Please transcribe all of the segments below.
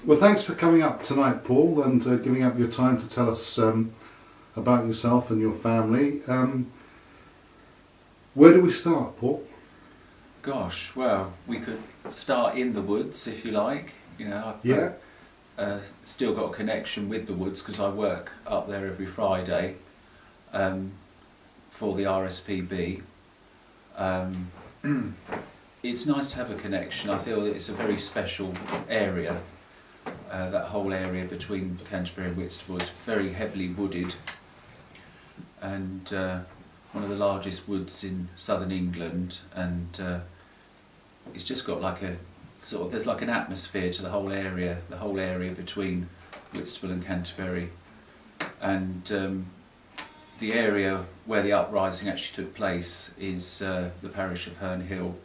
Well, thanks for coming up tonight, Paul, and giving up your time to tell us about yourself and your family. Where do we start, Paul? Gosh, well, we could start in the woods if you like. You know, I've still got a connection with the woods because I work up there every Friday for the RSPB. It's nice to have a connection. I feel that it's a very special area. That whole area between Canterbury and Whitstable is very heavily wooded, and one of the largest woods in southern England, and it's just got like a sort of, there's like an atmosphere to the whole area between Whitstable and Canterbury, and the area where the uprising actually took place is the parish of Herne Hill,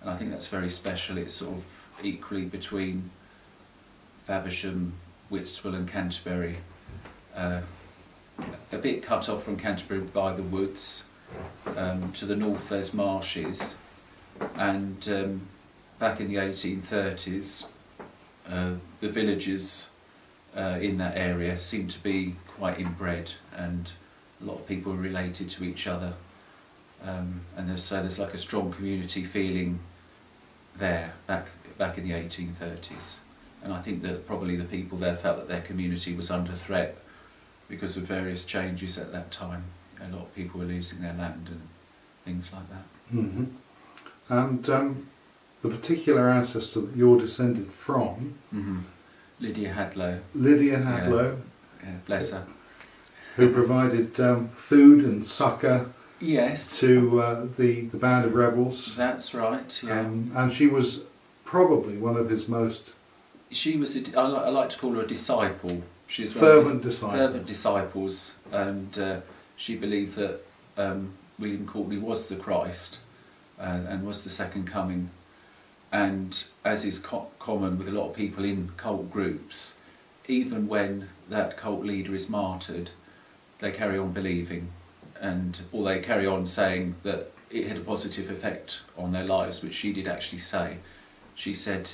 and I think that's very special. It's sort of equally between Faversham, Whitstable and Canterbury, a bit cut off from Canterbury by the woods. To the north there's marshes, and back in the 1830s the villagers in that area seemed to be quite inbred, and a lot of people were related to each other, and there's like a strong community feeling there back in the 1830s. And I think that probably the people there felt that their community was under threat because of various changes at that time. A lot of people were losing their land and things like that. Mm-hmm. And the particular ancestor that you're descended from, Lidia Hadlow. Lidia Hadlow, yeah, bless her, who provided food and succour, yes, to the band of rebels. That's right. Yeah, and she was probably one of his most. She was. I like to call her a disciple. She's fervent disciples, and she believed that William Courtenay was the Christ and was the second coming. And as is common with a lot of people in cult groups, even when that cult leader is martyred, they carry on believing, or they carry on saying that it had a positive effect on their lives, which she did actually say. She said,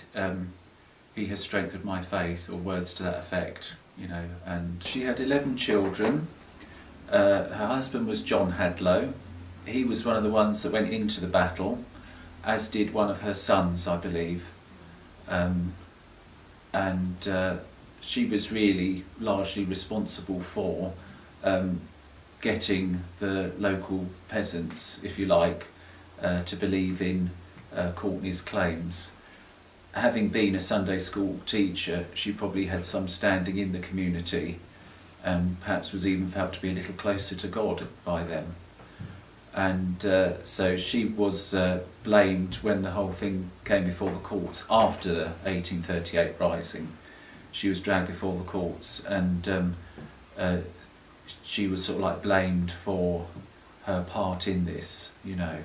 "He has strengthened my faith," or words to that effect, you know. And she had 11 children. Her husband was John Hadlow. He was one of the ones that went into the battle, as did one of her sons, I believe. She was really largely responsible for getting the local peasants, if you like, to believe in Courtenay's claims. Having been a Sunday school teacher, she probably had some standing in the community, and perhaps was even felt to be a little closer to God by them. And so she was blamed when the whole thing came before the courts after the 1838 rising. She was dragged before the courts, and she was sort of like blamed for her part in this, you know.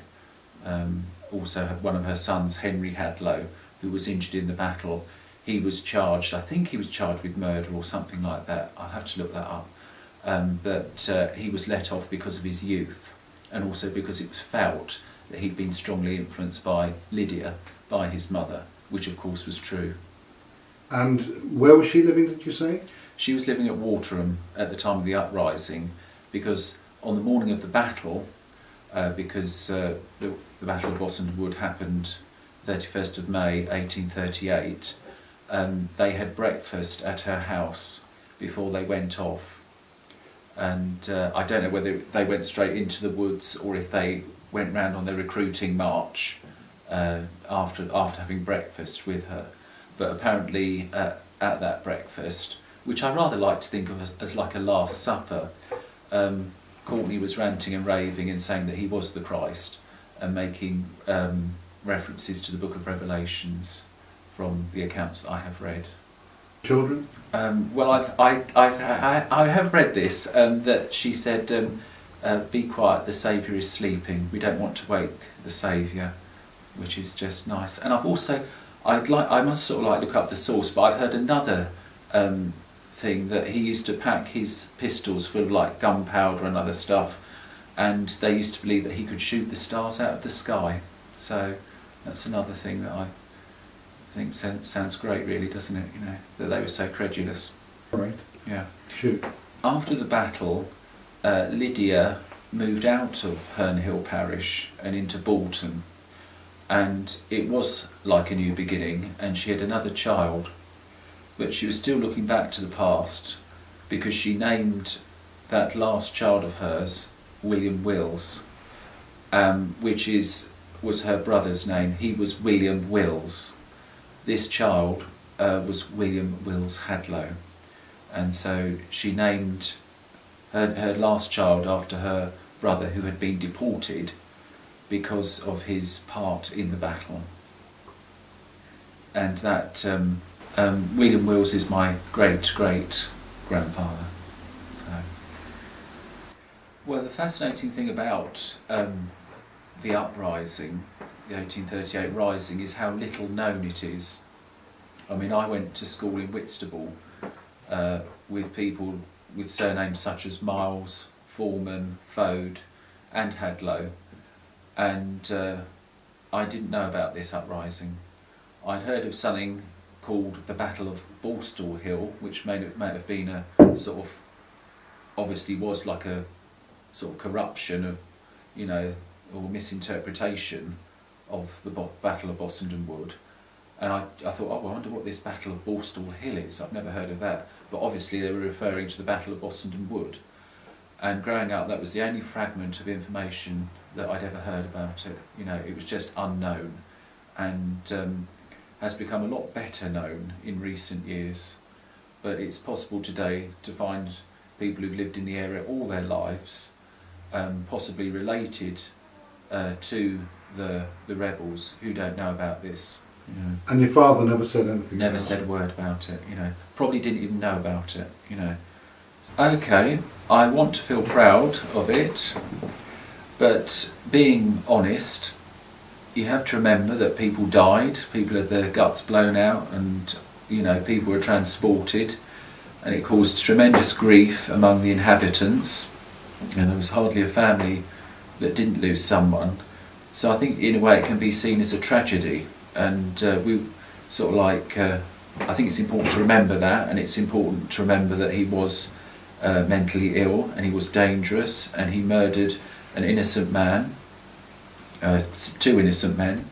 Also one of her sons, Henry Hadlow, who was injured in the battle, he was charged, I think he was charged with murder or something like that. I'll have to look that up. But he was let off because of his youth, and also because it was felt that he'd been strongly influenced by Lydia, by his mother, which of course was true. And where was she living, did you say? She was living at Waterham at the time of the uprising, because on the morning of the battle, because the Battle of Bossenden Wood happened 31st of May 1838, they had breakfast at her house before they went off. And I don't know whether they went straight into the woods or if they went round on their recruiting march after having breakfast with her. But apparently at that breakfast, which I rather like to think of as like a Last Supper, Courtenay was ranting and raving and saying that he was the Christ, and making references to the Book of Revelations from the accounts I have read. Children? Well, I have read this, that she said, "Be quiet, the Saviour is sleeping. We don't want to wake the Saviour," which is just nice. And I've also, I must sort of like look up the source, but I've heard another thing that he used to pack his pistols full of like gunpowder and other stuff, and they used to believe that he could shoot the stars out of the sky. So that's another thing that I I think sounds great, really, doesn't it? You know, that they were so credulous. Right. Yeah. Shoot. After the battle, Lydia moved out of Herne Hill parish and into Bolton, and it was like a new beginning, and she had another child, but she was still looking back to the past because she named that last child of hers William Wills, which was her brother's name. He was William Wills. This child was William Wills Hadlow, and so she named her last child after her brother, who had been deported because of his part in the battle. And that William Wills is my great-great-grandfather. So. Well, the fascinating thing about the uprising, the 1838 rising, is how little known it is. I mean, I went to school in Whitstable with people with surnames such as Miles, Foreman, Fode and Hadlow, and I didn't know about this uprising. I'd heard of something called the Battle of Borstal Hill, which may have been a sort of, obviously was like a sort of corruption of, you know, or misinterpretation of the Battle of Bossenden Wood. And I thought, oh, I wonder what this Battle of Borstal Hill is. I've never heard of that. But obviously they were referring to the Battle of Bossenden Wood. And growing up, that was the only fragment of information that I'd ever heard about it. You know, it was just unknown, and has become a lot better known in recent years. But it's possible today to find people who've lived in the area all their lives, possibly related to the rebels, who don't know about this. You know. And your father never said anything? Never said a word about it, you know. Probably didn't even know about it, you know. Okay, I want to feel proud of it, but being honest, you have to remember that people died, people had their guts blown out, and, you know, people were transported, and it caused tremendous grief among the inhabitants, and there was hardly a family that didn't lose someone. So I think in a way it can be seen as a tragedy, and we sort of like, I think it's important to remember that, and it's important to remember that he was mentally ill, and he was dangerous, and he murdered an innocent man, two innocent men,